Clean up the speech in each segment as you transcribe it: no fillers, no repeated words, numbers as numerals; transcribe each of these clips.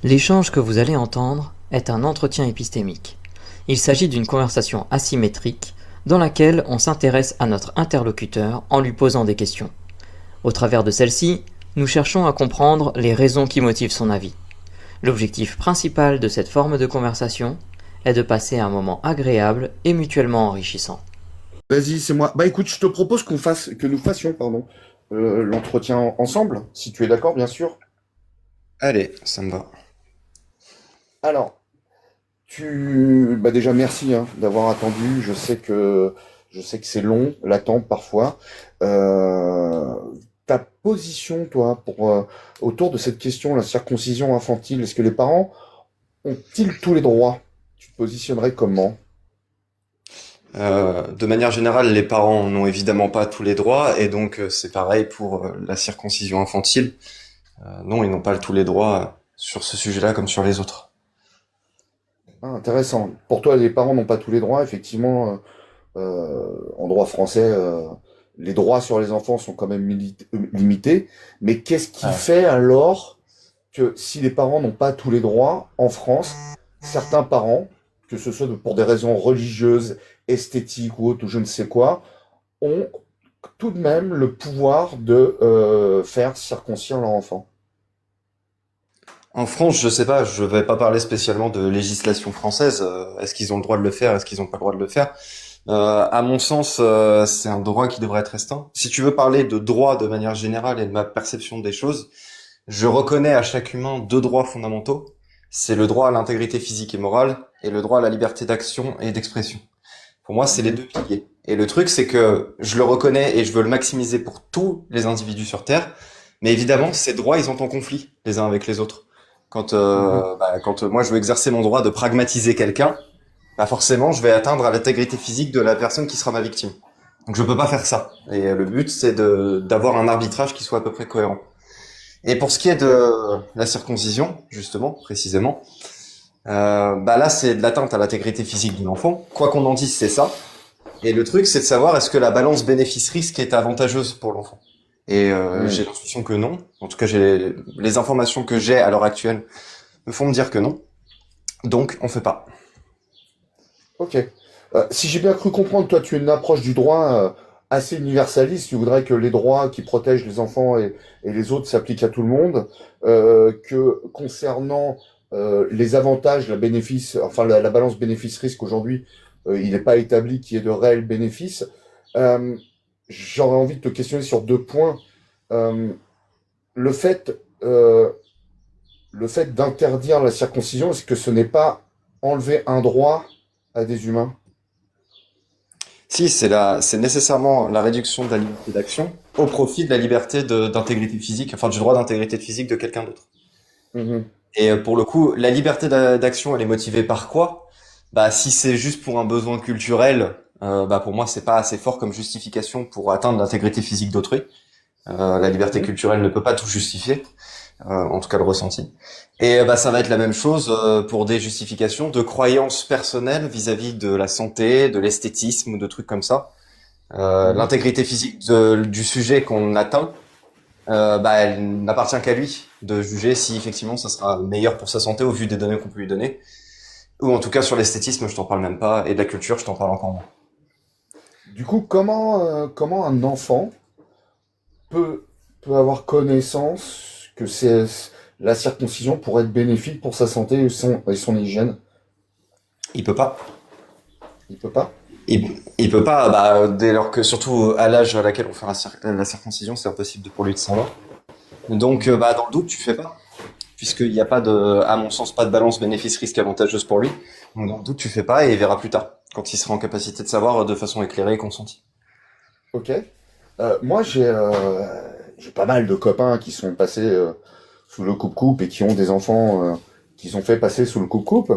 L'échange que vous allez entendre est un entretien épistémique. Il s'agit d'une conversation asymétrique dans laquelle on s'intéresse à notre interlocuteur en lui posant des questions. Au travers de celle-ci, nous cherchons à comprendre les raisons qui motivent son avis. L'objectif principal de cette forme de conversation est de passer un moment agréable et mutuellement enrichissant. Vas-y, c'est moi. Bah écoute, je te propose que nous fassions, l'entretien ensemble, si tu es d'accord, bien sûr. Allez, ça me va. Alors, bah déjà merci d'avoir attendu. Je sais que c'est long, l'attente parfois. Euh, Ta position, toi, autour de cette question, la circoncision infantile, est-ce que les parents ont-ils tous les droits? Tu te positionnerais comment? De manière générale, les parents n'ont évidemment pas tous les droits, et donc c'est pareil pour la circoncision infantile. Non, ils n'ont pas tous les droits sur ce sujet-là comme sur les autres. Ah, intéressant. Pour toi, les parents n'ont pas tous les droits, effectivement. En droit français, les droits sur les enfants sont quand même limités. Mais qu'est-ce qui Ouais. fait alors que si les parents n'ont pas tous les droits en France, certains parents, que ce soit pour des raisons religieuses, esthétiques ou autres, ou je ne sais quoi, ont tout de même le pouvoir de faire circoncire leur enfant? En France, je sais pas, je vais pas parler spécialement de législation française. Est-ce qu'ils ont le droit de le faire? Est-ce qu'ils ont pas le droit de le faire? À mon sens, c'est un droit qui devrait être restreint. Si tu veux parler de droit de manière générale et de ma perception des choses, je reconnais à chaque humain deux droits fondamentaux. C'est le droit à l'intégrité physique et morale et le droit à la liberté d'action et d'expression. Pour moi, c'est les Mhm. deux piliers. Et le truc, c'est que je le reconnais et je veux le maximiser pour tous les individus sur Terre. Mais évidemment, ces droits, ils sont en conflit les uns avec les autres. Mhm. Quand moi, je veux exercer mon droit de pragmatiser quelqu'un, bah forcément, je vais atteindre à l'intégrité physique de la personne qui sera ma victime. Donc, je peux pas faire ça. Et le but, c'est d'avoir un arbitrage qui soit à peu près cohérent. Et pour ce qui est Ok. de la circoncision, justement, précisément, bah là, c'est de l'atteinte à l'intégrité physique de l'enfant. Quoi qu'on en dise, c'est ça. Et le truc, c'est de savoir est-ce que la balance bénéfice-risque est avantageuse pour l'enfant. Et j'ai Mhm. l'intuition que non. En tout cas, j'ai les informations que j'ai à l'heure actuelle me font me dire que non. Donc, on fait pas. Ok. Si j'ai bien cru comprendre, toi, tu as une approche du droit assez universaliste. Tu voudrais que les droits qui protègent les enfants et les autres s'appliquent à tout le monde. Que concernant les avantages, la balance bénéfice-risque aujourd'hui, il n'est pas établi qu'il y ait de réels bénéfices. Euh, J'aurais envie de te questionner sur deux points. Euh, le fait, euh, le fait d'interdire la circoncision, est-ce que ce n'est pas enlever un droit à des humains? Si, c'est nécessairement la réduction de la liberté d'action au profit de la liberté d'intégrité physique, enfin du droit d'intégrité physique de quelqu'un d'autre. Mhm. Et pour le coup, la liberté d'action, elle est motivée par quoi? Bah, si c'est juste pour un besoin culturel, bah pour moi, c'est pas assez fort comme justification pour atteindre l'intégrité physique d'autrui. La liberté Mhm. culturelle ne peut pas tout justifier, en tout cas le ressenti. Et bah ça va être la même chose pour des justifications de croyances personnelles vis-à-vis de la santé, de l'esthétisme ou de trucs comme ça. Mhm. L'intégrité physique du sujet qu'on atteint, bah elle n'appartient qu'à lui de juger si effectivement ça sera meilleur pour sa santé au vu des données qu'on peut lui donner. Ou en tout cas sur l'esthétisme, je t'en parle même pas, et de la culture, je t'en parle encore moins. Du coup, comment un enfant peut, peut avoir connaissance que la circoncision pourrait être bénéfique pour sa santé et son hygiène? Il peut pas. Il peut pas? Il peut pas, bah, dès lors que, surtout à l'âge à laquelle on fait la circoncision, c'est impossible pour lui de savoir. Donc, Mhm. bah, dans le doute, tu fais pas. Puisqu'il n'y a pas de, à mon sens, pas de balance bénéfice-risque avantageuse pour lui. Donc, dans le doute, tu fais pas et il verra plus tard. Quand il sera en capacité de savoir de façon éclairée et consentie. Ok. Moi, j'ai pas mal de copains qui sont passés sous le coupe-coupe et qui ont des enfants qu'ils ont fait passer sous le coupe-coupe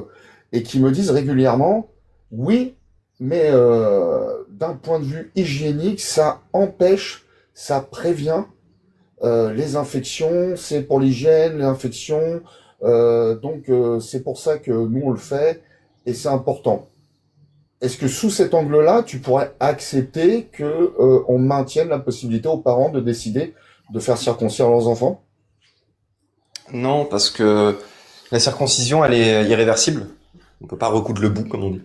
et qui me disent régulièrement, oui, mais d'un point de vue hygiénique, ça empêche, ça prévient les infections, c'est pour l'hygiène, l'infection, c'est pour ça que nous on le fait et c'est important. Est-ce que sous cet angle-là, tu pourrais accepter que on maintienne la possibilité aux parents de décider de faire circoncire leurs enfants? Non, parce que La circoncision, elle est irréversible. On peut pas recoudre le bout, comme on dit.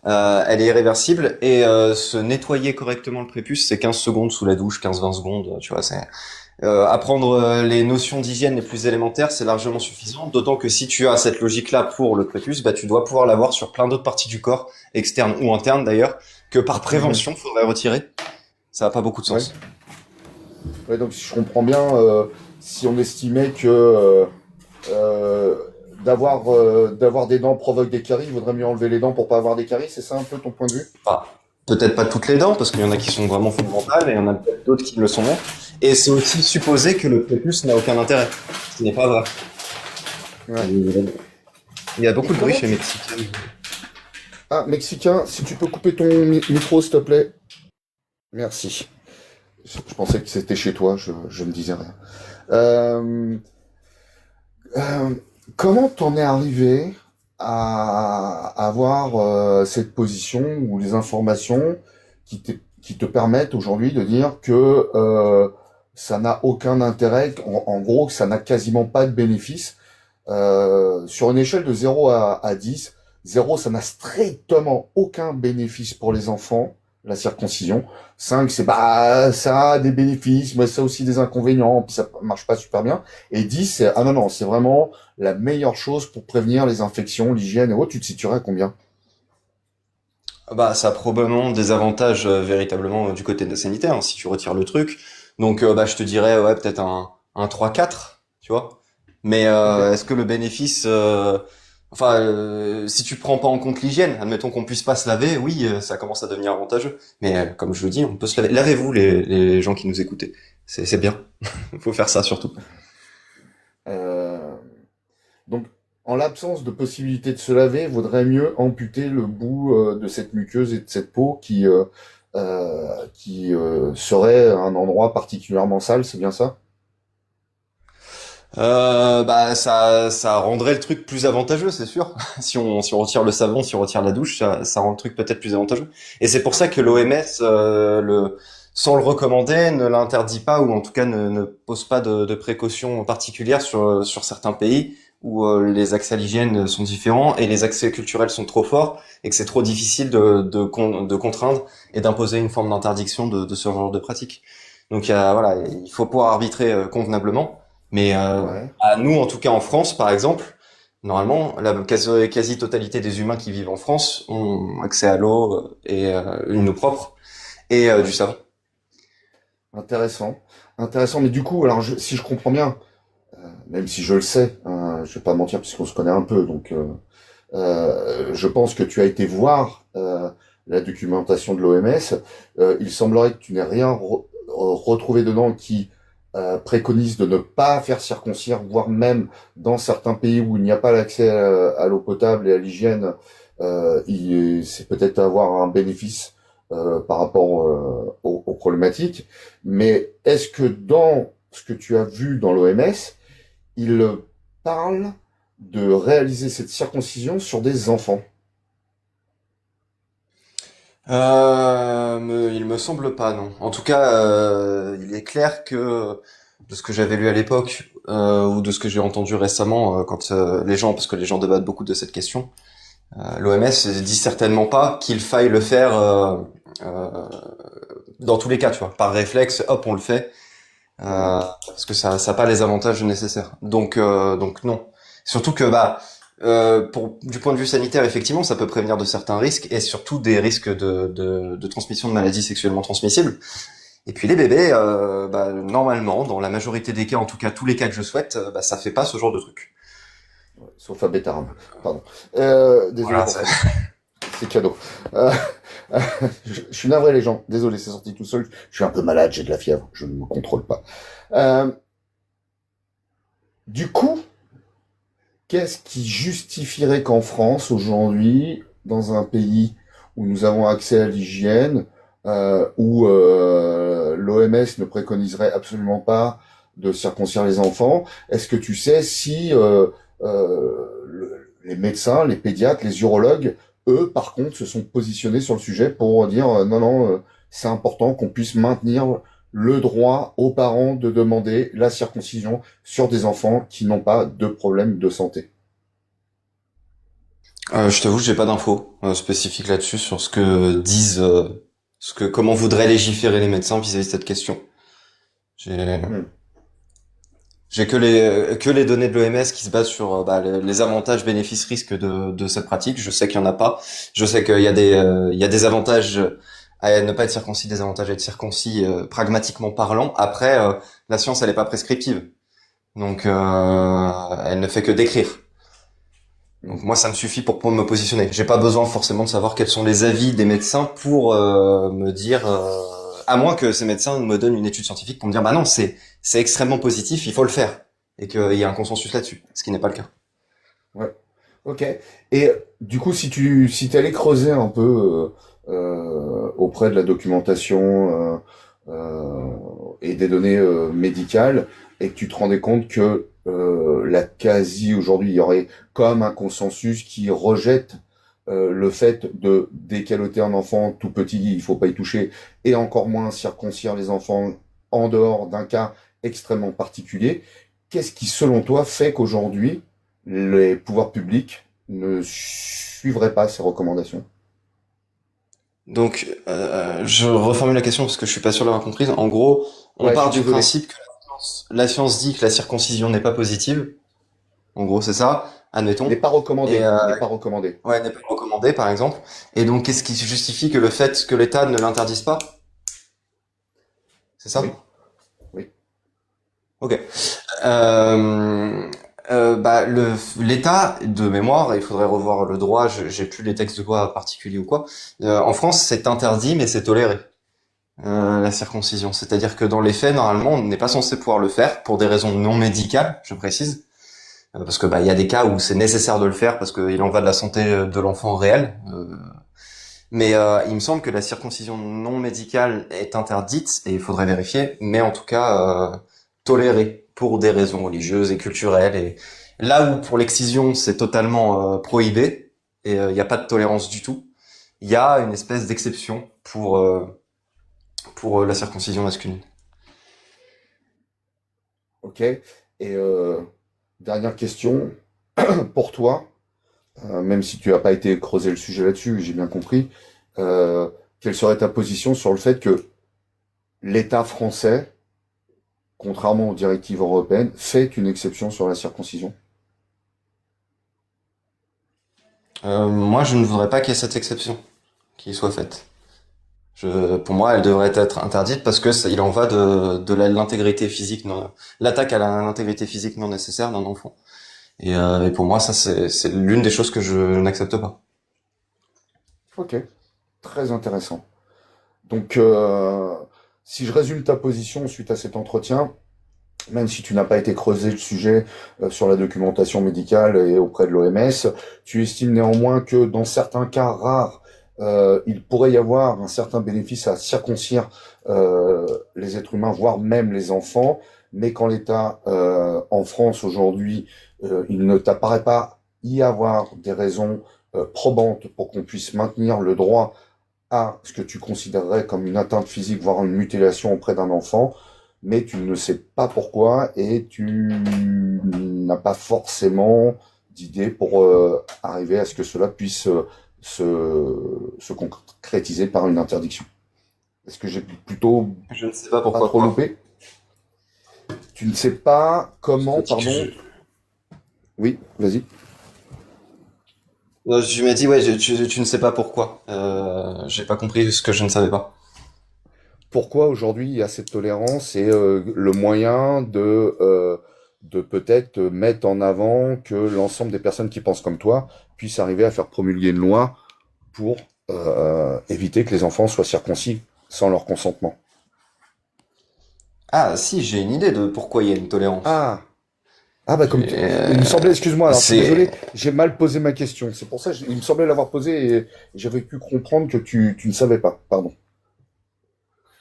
Elle est irréversible et se nettoyer correctement le prépuce, c'est 15 secondes sous la douche, 15-20 secondes, tu vois, c'est apprendre les notions d'hygiène les plus élémentaires, c'est largement suffisant, d'autant que si tu as cette logique-là pour le prépuce, bah tu dois pouvoir l'avoir sur plein d'autres parties du corps, externes ou internes d'ailleurs, que par Mhm. prévention, faudrait retirer. Ça a pas beaucoup de Ouais. sens. Ouais, donc si je comprends bien, si on estimait que euh, d'avoir des dents provoque des caries, il vaudrait mieux enlever les dents pour pas avoir des caries, c'est ça un peu ton point de vue? Enfin, peut-être pas toutes les dents, parce qu'il y en a qui sont vraiment fondamentales, et il y en a peut-être d'autres qui le sont moins. Et c'est aussi supposer que le prépuce n'a aucun intérêt, ce qui n'est pas vrai. Ouais. Il y a Et beaucoup de bruit comment chez les tu... Mexicains. Ah, Mexicain, si tu peux couper ton micro, s'il te plaît. Merci. Je pensais que c'était chez toi, je ne disais rien. Euh, euh, comment t'en es arrivé à avoir cette position ou les informations qui te permettent aujourd'hui de dire que ça n'a aucun intérêt, en gros que ça n'a quasiment pas de bénéfice sur une échelle de 0 à 10, 0, ça n'a strictement aucun bénéfice pour les enfants, la circoncision. 5, c'est bah ça a des bénéfices, mais ça a aussi des inconvénients, puis ça marche pas super bien. Et 10, c'est ah non non, c'est vraiment la meilleure chose pour prévenir les infections, l'hygiène et autres. Tu te situerais à combien? Bah, ça a probablement des avantages véritablement du côté de la sanitaire, hein, si tu retires le truc. Donc, bah, je te dirais, ouais, peut-être un 3-4, tu vois. Mais Ok. est-ce que le bénéfice... enfin, si tu prends pas en compte l'hygiène, admettons qu'on puisse pas se laver, oui, ça commence à devenir avantageux. Mais comme je le dis, on peut se laver. Lavez-vous, les gens qui nous écoutez. C'est bien. Faut faire ça surtout. Euh, donc, en l'absence de possibilité de se laver, vaudrait mieux amputer le bout de cette muqueuse et de cette peau qui serait un endroit particulièrement sale, c'est bien ça? Bah ça rendrait le truc plus avantageux, c'est sûr. Si on retire le savon, si on retire la douche, ça rend le truc peut-être plus avantageux. Et c'est pour ça que l'OMS sans le recommander ne l'interdit pas ou en tout cas ne pose pas de précautions particulières sur certains pays où les accès à l'hygiène sont différents et les accès culturels sont trop forts et que c'est trop difficile de contraindre et d'imposer une forme d'interdiction de ce genre de pratique. Donc voilà, il faut pouvoir arbitrer convenablement. Mais Ouais. à nous, en tout cas en France, par exemple, normalement, la quasi-totalité des humains qui vivent en France ont accès à l'eau et une eau propre et du savon. Intéressant. Intéressant. Mais du coup, alors si je comprends bien, même si je le sais, hein, je vais pas mentir puisqu'on se connaît un peu, donc je pense que tu as été voir la documentation de l'OMS. Il semblerait que tu n'aies rien retrouvé dedans qui préconise de ne pas faire circoncire, voire même dans certains pays où il n'y a pas l'accès à l'eau potable et à l'hygiène, c'est peut-être avoir un bénéfice par rapport aux problématiques. Mais est-ce que dans ce que tu as vu dans l'OMS, il parle de réaliser cette circoncision sur des enfants? Il me semble pas, non. En tout cas, il est clair que de ce que j'avais lu à l'époque ou de ce que j'ai entendu récemment, quand les gens, parce que les gens débattent beaucoup de cette question, l'OMS dit certainement pas qu'il faille le faire euh, dans tous les cas, tu vois. Par réflexe, hop, on le fait. Ouais. Parce que ça a pas les avantages nécessaires. Donc non. Surtout que bah du point de vue sanitaire, effectivement, ça peut prévenir de certains risques et surtout des risques de transmission de maladies sexuellement transmissibles. Et puis les bébés, bah, normalement, dans la majorité des cas, en tout cas tous les cas que je souhaite, bah, ça fait pas ce genre de truc. Sauf à Bétarame. Pardon. Désolé Voilà. pour ça. C'est cadeau. Euh, je suis navré les gens. Désolé, c'est sorti tout seul. Je suis un peu malade, j'ai de la fièvre. Je ne me contrôle pas. Euh, du coup, qu'est-ce qui justifierait qu'en France, aujourd'hui, dans un pays où nous avons accès à l'hygiène, où l'OMS ne préconiserait absolument pas de circoncire les enfants, est-ce que tu sais si les médecins, les pédiatres, les urologues, eux, par contre, se sont positionnés sur le sujet pour dire non, non, c'est important qu'on puisse maintenir le droit aux parents de demander la circoncision sur des enfants qui n'ont pas de problème de santé. Je t'avoue, j'ai pas d'infos spécifiques là-dessus sur ce que disent, comment voudraient légiférer les médecins vis-à-vis de cette question. J'ai Hmm. j'ai que les données de l'OMS qui se basent sur les avantages bénéfices-risques de cette pratique. Je sais qu'il y en a pas. Je sais qu'il y a des avantages à ne pas être circoncis, des avantages à être circoncis pragmatiquement parlant. Après, la science elle est pas prescriptive, donc elle ne fait que décrire. Donc moi, ça me suffit pour me positionner. J'ai pas besoin forcément de savoir quels sont les avis des médecins pour me dire, à moins que ces médecins me donnent une étude scientifique pour me dire, bah non, c'est extrêmement positif, il faut le faire, et qu'il y a un consensus là-dessus, ce qui n'est pas le cas. Ouais. Ok. Et du coup, si t'allais creuser un peu auprès de la documentation et des données médicales, et que tu te rendais compte que la quasi aujourd'hui, il y aurait comme un consensus qui rejette le fait de décaloter un enfant tout petit, il faut pas y toucher, et encore moins circoncire les enfants en dehors d'un cas extrêmement particulier. Qu'est-ce qui, selon toi, fait qu'aujourd'hui les pouvoirs publics ne suivraient pas ces recommandations? Donc, je reformule la question parce que je suis pas sûr de l'avoir comprise. En gros, on Ouais, je part suis du désolé. principe que la science dit que la circoncision n'est pas positive. En gros, c'est ça, N'est admettons. pas Et recommandé, n'est pas recommandé. ouais, n'est pas recommandé, par exemple. Et donc, qu'est-ce qui justifie que le fait que l'État ne l'interdise pas? C'est Oui, ça? oui. Ok. L'État, de mémoire, il faudrait revoir le droit, j'ai plus les textes de loi particuliers ou quoi. En France, c'est interdit, mais c'est toléré, la circoncision. C'est-à-dire que dans les faits, normalement, on n'est pas censé pouvoir le faire pour des raisons non médicales, je précise. Parce que il y a des cas où c'est nécessaire de le faire parce qu'il en va de la santé de l'enfant réel. Mais il me semble que la circoncision non médicale est interdite, et il faudrait vérifier, mais en tout cas tolérée pour des raisons religieuses et culturelles. Et là où pour l'excision c'est totalement prohibé, et il n'y a pas de tolérance du tout, il y a une espèce d'exception pour la circoncision masculine. Ok. Et dernière question, pour toi, même si tu n'as pas été creuser le sujet là-dessus, j'ai bien compris, quelle serait ta position sur le fait que l'État français, contrairement aux directives européennes, fait une exception sur la circoncision? Moi, je ne voudrais pas qu'il y ait cette exception qui soit faite. Pour moi, elle devrait être interdite parce que il en va de l'intégrité physique, l'attaque à l'intégrité physique non nécessaire d'un enfant. Et pour moi, ça, c'est l'une des choses que je n'accepte pas. Ok, très intéressant. Donc, si je résume ta position suite à cet entretien, même si tu n'as pas été creusé le sujet sur la documentation médicale et auprès de l'OMS, tu estimes néanmoins que dans certains cas rares, il pourrait y avoir un certain bénéfice à circoncire les êtres humains, voire même les enfants, mais qu'en l'état en France aujourd'hui, il ne t'apparaît pas y avoir des raisons probantes pour qu'on puisse maintenir le droit à ce que tu considérerais comme une atteinte physique, voire une mutilation auprès d'un enfant, mais tu ne sais pas pourquoi et tu n'as pas forcément d'idée pour arriver à ce que cela puisse se concrétiser par une interdiction. Est-ce que j'ai plutôt Je ne sais pas pas pourquoi trop quoi. loupé? Tu ne sais pas Je comment, dis que pardon? Oui, vas-y. je m'ai dit ouais, tu ne sais pas pourquoi. J'ai pas compris ce que je ne savais pas. Pourquoi aujourd'hui il y a cette tolérance et le moyen de peut-être mettre en avant que l'ensemble des personnes qui pensent comme toi puissent arriver à faire promulguer une loi pour éviter que les enfants soient circoncis sans leur consentement. Ah si, j'ai une idée de pourquoi il y a une tolérance. Ah, ah bah comme il me J'ai- semblait, excuse-moi, alors je suis désolé, C'est j'ai mal posé ma question. C'est pour ça, il me semblait l'avoir posée et j'avais pu comprendre que tu ne savais pas. Pardon.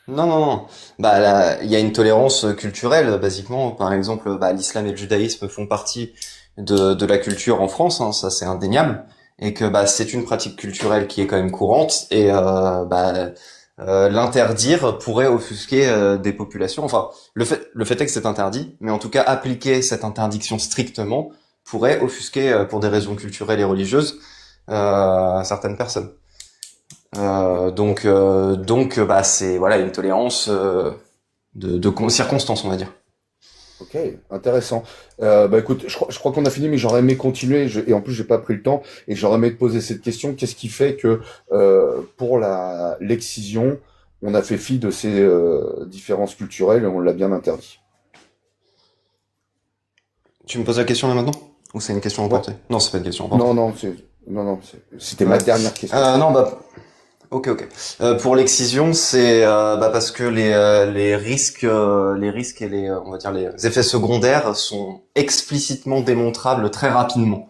Non, non, non. Il y a une tolérance culturelle, basiquement. Par exemple, l'islam et le judaïsme font partie de la culture en France, hein, ça c'est indéniable, et que c'est une pratique culturelle qui est quand même courante, et l'interdire pourrait offusquer des populations. Enfin, le fait est que c'est interdit, mais en tout cas appliquer cette interdiction strictement pourrait offusquer, pour des raisons culturelles et religieuses, à certaines personnes. Bah c'est voilà une tolérance de circonstances, on va dire. Ok, intéressant. Bah écoute, je crois qu'on a fini, mais j'aurais aimé continuer, et en plus j'ai pas pris le temps, et j'aurais aimé te poser cette question. Qu'est-ce qui fait que pour l'excision, on a fait fi de ces différences culturelles et on l'a bien interdit? Tu me poses la question là maintenant? Ou c'est une question Ouais. emportée? Non, c'est pas une question emportée. Non, non, c'était ma Ouais. dernière question. Non, bah, ok. Pour l'excision, c'est bah, parce que les risques et on va dire les effets secondaires sont explicitement démontrables très rapidement.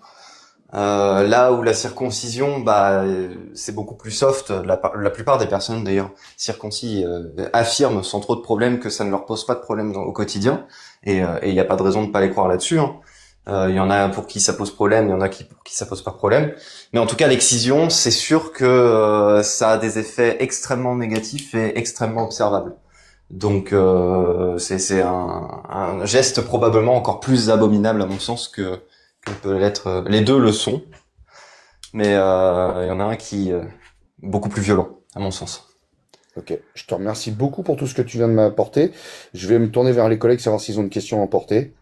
Là où la circoncision, bah, c'est beaucoup plus soft. La plupart des personnes, d'ailleurs, circoncis affirment sans trop de problèmes que ça ne leur pose pas de problème au quotidien. Et il n'y a pas de raison de pas les croire là-dessus, hein. Il y en a pour qui ça pose problème, il y en a pour qui ça pose pas de problème. Mais en tout cas, l'excision, c'est sûr que ça a des effets extrêmement négatifs et extrêmement observables. Donc, c'est un geste probablement encore plus abominable à mon sens que peut l'être. Les deux le sont, mais il y en a un qui est beaucoup plus violent, à mon sens. Ok, je te remercie beaucoup pour tout ce que tu viens de m'apporter. Je vais me tourner vers les collègues, savoir s'ils ont une question à emporter.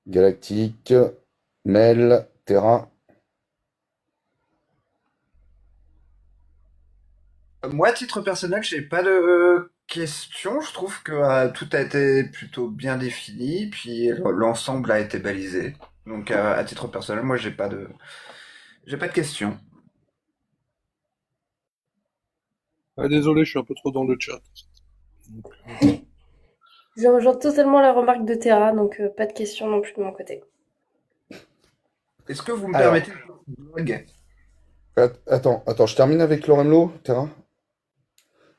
Galactique, Mel, Terra. Moi, à titre personnel, j'ai pas de questions. Je trouve que tout a été plutôt bien défini, puis l'ensemble a été balisé. Donc, à titre personnel, moi, j'ai pas de questions. Ah, désolé, je suis un peu trop dans le chat. Je rejoins totalement la remarque de Terra, donc pas de questions non plus de mon côté. Est-ce que vous me Alors, permettez une blague? attends, je termine avec Loremlo, Terra.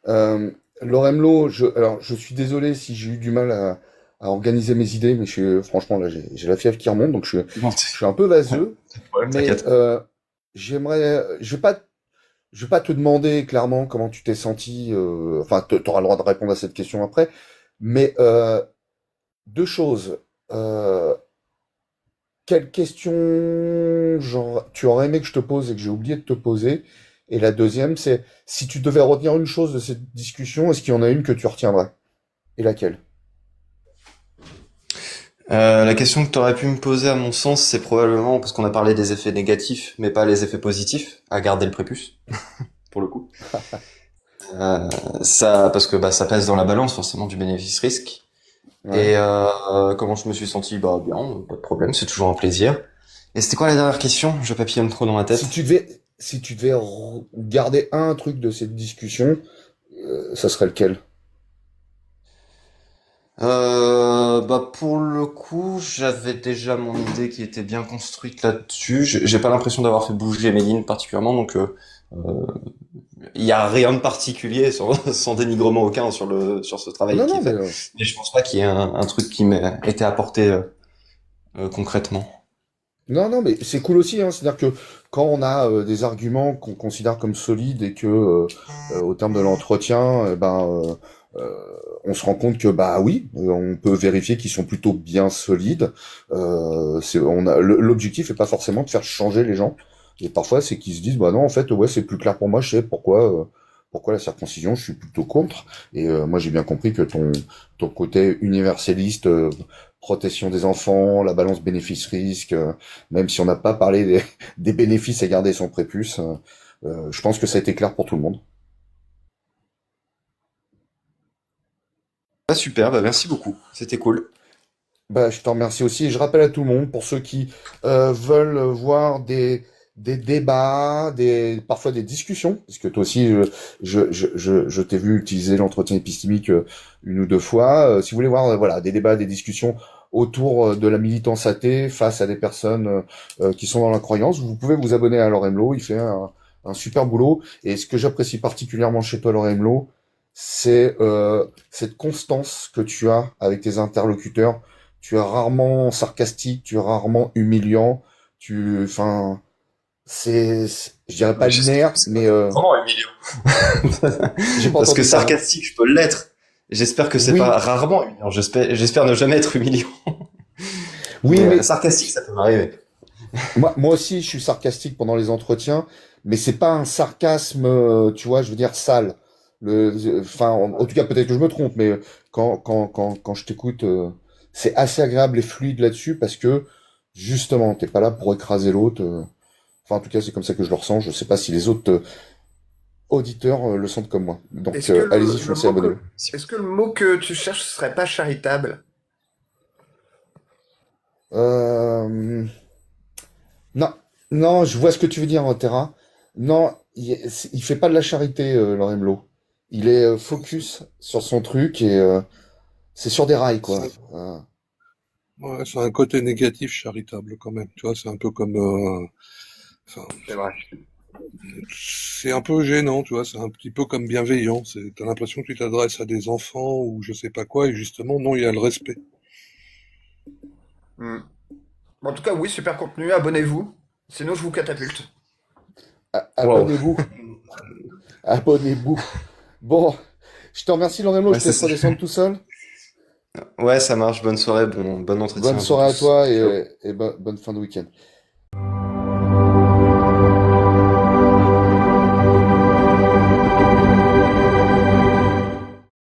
Euh, Loremlo, alors, je suis désolé si j'ai eu du mal à organiser mes idées, mais franchement, là, j'ai la fièvre qui remonte, donc Non, je suis un peu vaseux. ouais, Mais t'inquiète. je vais pas te demander clairement comment tu t'es senti. Enfin, t'auras le droit de répondre à cette question après. Mais deux choses. Euh, Quelle question genre, tu aurais aimé que je te pose et que j'ai oublié de te poser? Et la deuxième, c'est si tu devais retenir une chose de cette discussion, est-ce qu'il y en a une que tu retiendrais? Et laquelle? La question que tu aurais pu me poser, à mon sens, c'est probablement parce qu'on a parlé des effets négatifs, mais pas les effets positifs, à garder le prépuce, pour le coup. Ça, parce que bah ça pèse dans la balance forcément du bénéfice-risque. Ouais. Et comment je me suis senti? Bah bien, pas de problème, c'est toujours un plaisir. Et c'était quoi la dernière question? Je papillonne trop dans ma Si tête. tu devais, si tu devais garder un truc de cette discussion, ça serait lequel? Bah pour le coup, j'avais déjà mon idée qui était bien construite là-dessus. J'ai pas l'impression d'avoir fait bouger mes lignes particulièrement, donc euh, il y a rien de particulier sans dénigrement aucun sur ce travail Non, qui est non, mais fait. Mais je pense pas qu'il y ait un truc qui m'ait été apporté concrètement. non, non, mais c'est cool aussi, hein. C'est-à-dire que quand on a des arguments qu'on considère comme solides et que, au terme de l'entretien, on se rend compte que bah oui, on peut vérifier qu'ils sont plutôt bien solides. L'objectif est pas forcément de faire changer les gens. Et parfois, c'est qu'ils se disent bah non, en fait, ouais, c'est plus clair pour moi. Je sais pourquoi la circoncision. Je suis plutôt contre. Et moi, j'ai bien compris que ton côté universaliste, protection des enfants, la balance bénéfice-risque. Même si on n'a pas parlé des bénéfices à garder son prépuce, je pense que ça a été clair pour tout le monde. Ah super, bah merci beaucoup, c'était cool. Bah, je te remercie aussi et je rappelle à tout le monde, pour ceux qui veulent voir des débats, parfois des discussions, parce que toi aussi, je t'ai vu utiliser l'entretien épistémique une ou deux fois. Si vous voulez voir voilà, des débats, des discussions autour de la militance athée face à des personnes qui sont dans la croyance, vous pouvez vous abonner à Laure Emlo, il fait un super boulot. Et ce que j'apprécie particulièrement chez toi, Laure Emlo, c'est cette constance que tu as avec tes interlocuteurs. Tu es rarement sarcastique, tu es rarement humiliant, enfin, je dirais pas J'espère linéaire, que c'est pas mais vraiment humiliant. j'ai pas Parce que entendu, pardon. sarcastique, je peux l'être. J'espère que c'est pas Oui, rarement humiliant. J'espère ne jamais être humiliant. oui, Mais mais sarcastique, ça peut m'arriver. Moi aussi, je suis sarcastique pendant les entretiens, mais c'est pas un sarcasme, tu vois, je veux dire sale. Enfin, en tout cas, peut-être que je me trompe, mais quand je t'écoute, c'est assez agréable et fluide là-dessus parce que justement, t'es pas là pour écraser l'autre. Enfin, en tout cas, c'est comme ça que je le ressens. Je sais pas si les autres auditeurs le sentent comme moi. Donc, Est-ce que allez-y, foncez, abonnez-vous. est-ce que le mot que tu cherches ce serait pas charitable? Euh, non, non, je vois ce que tu veux dire, Terra. Non, il fait pas de la charité, Laurent Mlo. Il est focus sur son truc et c'est sur des rails, quoi. Ça, ouais, c'est un côté négatif charitable quand même. Tu vois, c'est un peu comme, enfin, C'est vrai. c'est un peu gênant, tu vois. C'est un petit peu comme bienveillant. T'as l'impression que tu t'adresses à des enfants ou je sais pas quoi, et justement, non, il y a le respect. Hmm. Bon, en tout cas, oui, super contenu, abonnez-vous. Sinon, je vous catapulte. Waouh. Abonnez-vous, abonnez-vous. Bon, je te remercie, Laurent Mlo. Ouais, Je te laisse redescendre tout seul. ouais, ça marche. Bonne soirée, bon entretien Bonne à vous soirée à tous. toi Ciao. et bonne fin de week-end.